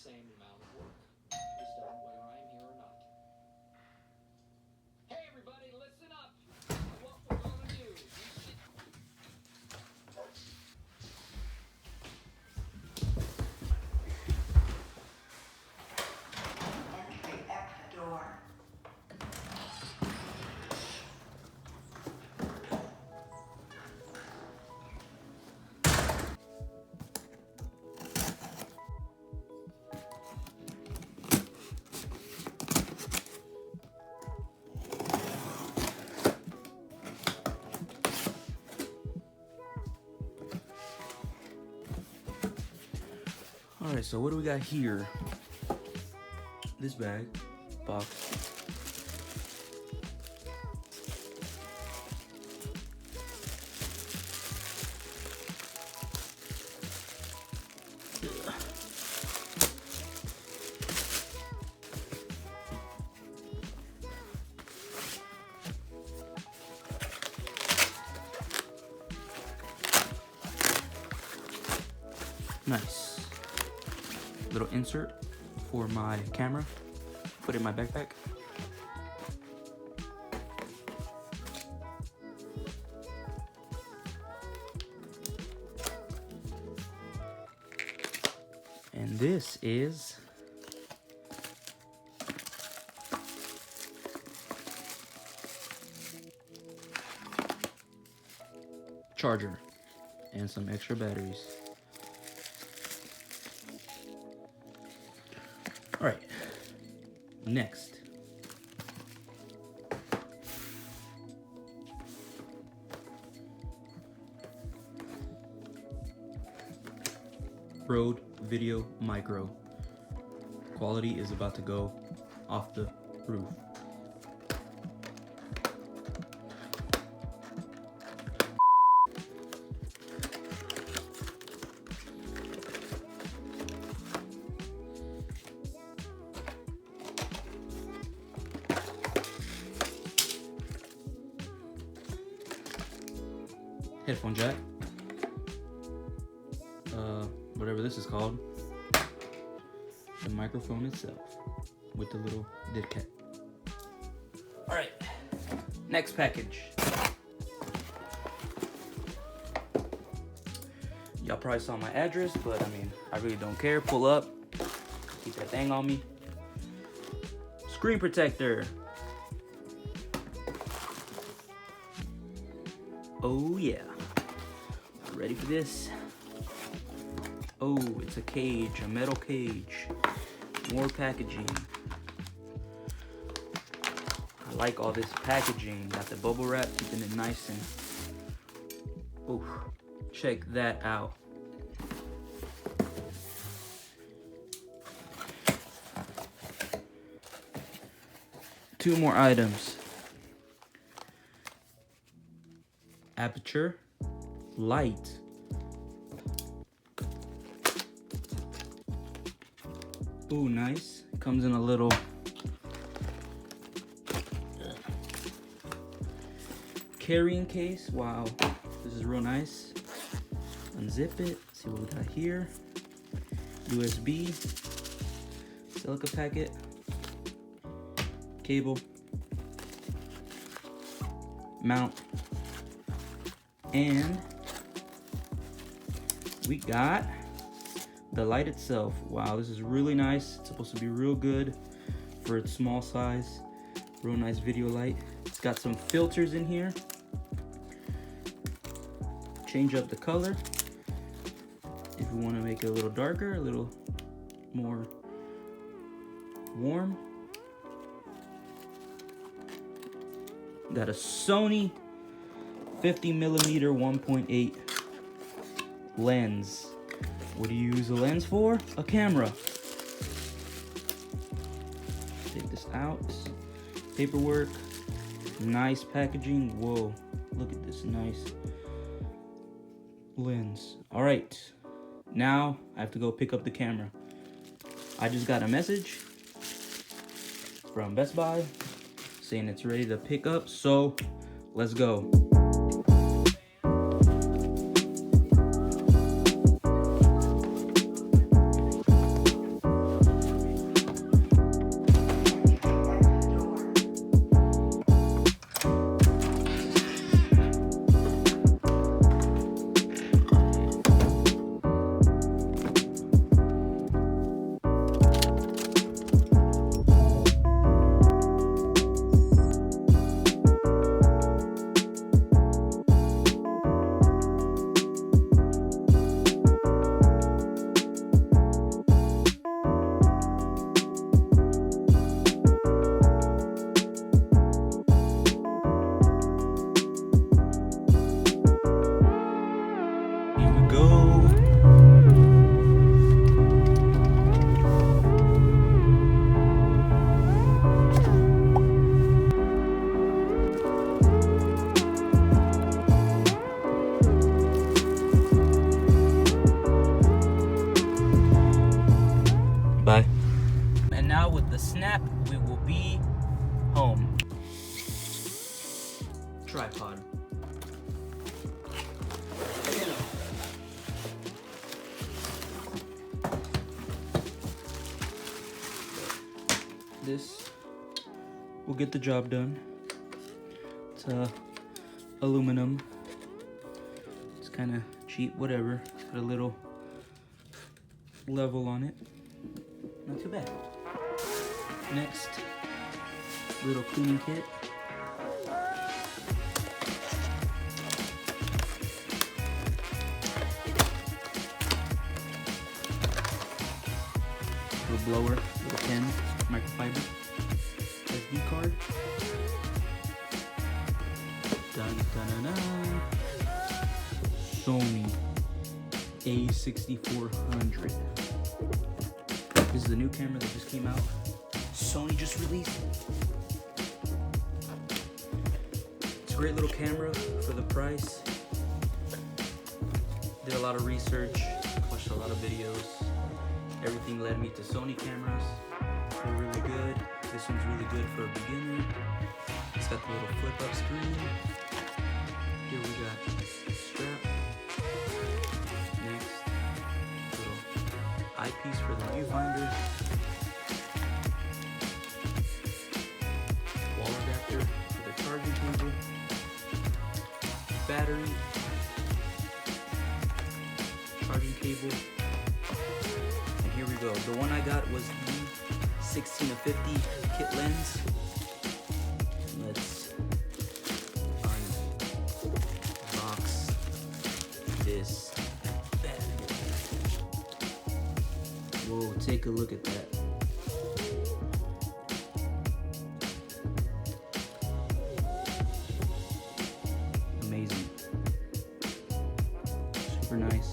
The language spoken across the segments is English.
same amount of work. It's done whether I'm here or not. Hey everybody, listen up! What we're gonna do. Entry exit door. Alright, so what do we got here? This bag, box. Nice. Little insert for my camera. Put it in my backpack. And this is charger and some extra batteries. All right, next. Rode Video Micro. Quality is about to go off the roof. Headphone jack, whatever this is called, the microphone itself with the little dead cat. All right, next package. Y'all probably saw my address, but I mean, I really don't care. Pull up, keep that thing on me. Screen protector. Oh yeah. Ready for this? Oh, it's a cage, a metal cage. More packaging. I like all this packaging. Got the bubble wrap, keeping it nice and... Oh, check that out. Two more items. Aperture light. Ooh, nice. Comes in a little carrying case. Wow, this is real nice. Unzip it. See what we got here. USB, silica packet, cable, mount, and we got the light itself. Wow, this is really nice. It's supposed to be real good for its small size. Real nice video light. It's got some filters in here. Change up the color if we want to make it a little darker, a little more warm. Got a Sony 50mm 1.8 lens. What do you use a lens for? A camera. Take this out. Paperwork. Nice packaging. Whoa, look at this nice lens. All right, now I have to go pick up the camera. I just got a message from Best Buy saying it's ready to pick up, so let's go. be home. Tripod. This will get the job done. It's aluminum. It's kind of cheap, whatever. It's got a little level on it. Not too bad. Next, little cleaning kit. Little blower, little pen, microfiber, SD card. Dun, dun, dun, dun. Sony A6400. This is the new camera that just came out. Sony just released it. It's a great little camera for the price. Did a lot of research, watched a lot of videos. Everything led me to Sony cameras. They're really good. This one's really good for a beginner. It's got the little flip up screen. Here we got strap. Next, little eyepiece for the viewfinder. Wall adapter for the charging cable. Battery. Charging cable. And here we go. The one I got was the 16-50 kit lens. Let's unbox this bad boy. Whoa, take a look at that. Amazing. Super nice.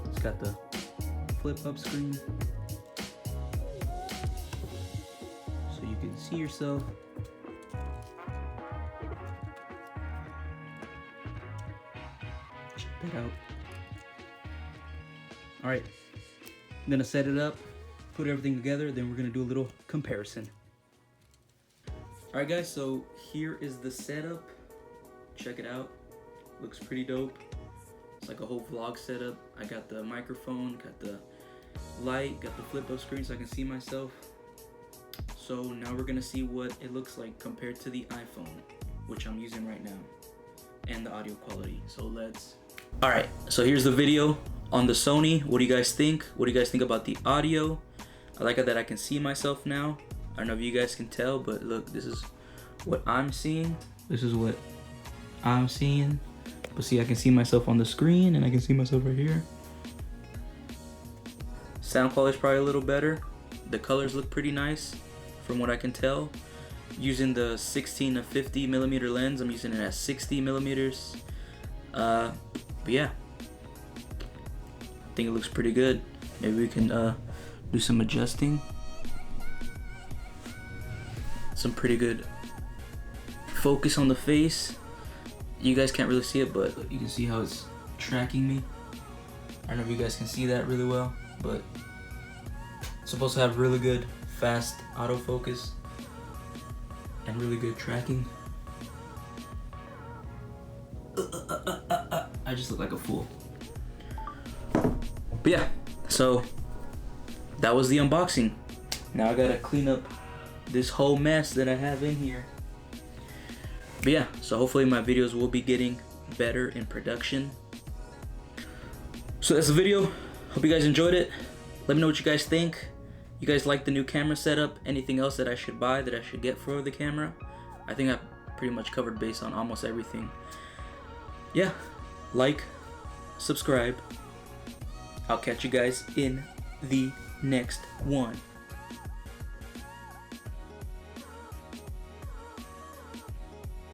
It's got the flip up screen so you can see yourself. Check that out. All right, I'm gonna set it up, put everything together, then we're gonna do a little comparison. All right guys, so here is the setup. Check it out, looks pretty dope. It's like a whole vlog setup. I got the microphone, got the light, got the flip up screen so I can see myself. So now we're gonna see what it looks like compared to the iPhone, which I'm using right now, and the audio quality. So let's. All right, so here's the video on the Sony. What do you guys think? What do you guys think about the audio? I like that I can see myself now. I don't know if you guys can tell, but look, this is what I'm seeing. This is what I'm seeing. But see, I can see myself on the screen and I can see myself right here. Sound quality is probably a little better. The colors look pretty nice from what I can tell. Using the 16-50 millimeter lens, I'm using it at 60 millimeters. But yeah, I think it looks pretty good. Maybe we can do some adjusting. Some pretty good focus on the face. You guys can't really see it, but you can see how it's tracking me. I don't know if you guys can see that really well, but it's supposed to have really good fast autofocus and really good tracking. I just look like a fool. But yeah, so that was the unboxing. Now I gotta clean up this whole mess that I have in here. But yeah, so hopefully my videos will be getting better in production. So that's the video. Hope you guys enjoyed it. Let me know what you guys think. You guys like the new camera setup? Anything else that I should buy, that I should get for the camera? I think I pretty much covered base on almost everything. Yeah, like, subscribe. I'll catch you guys in the next one.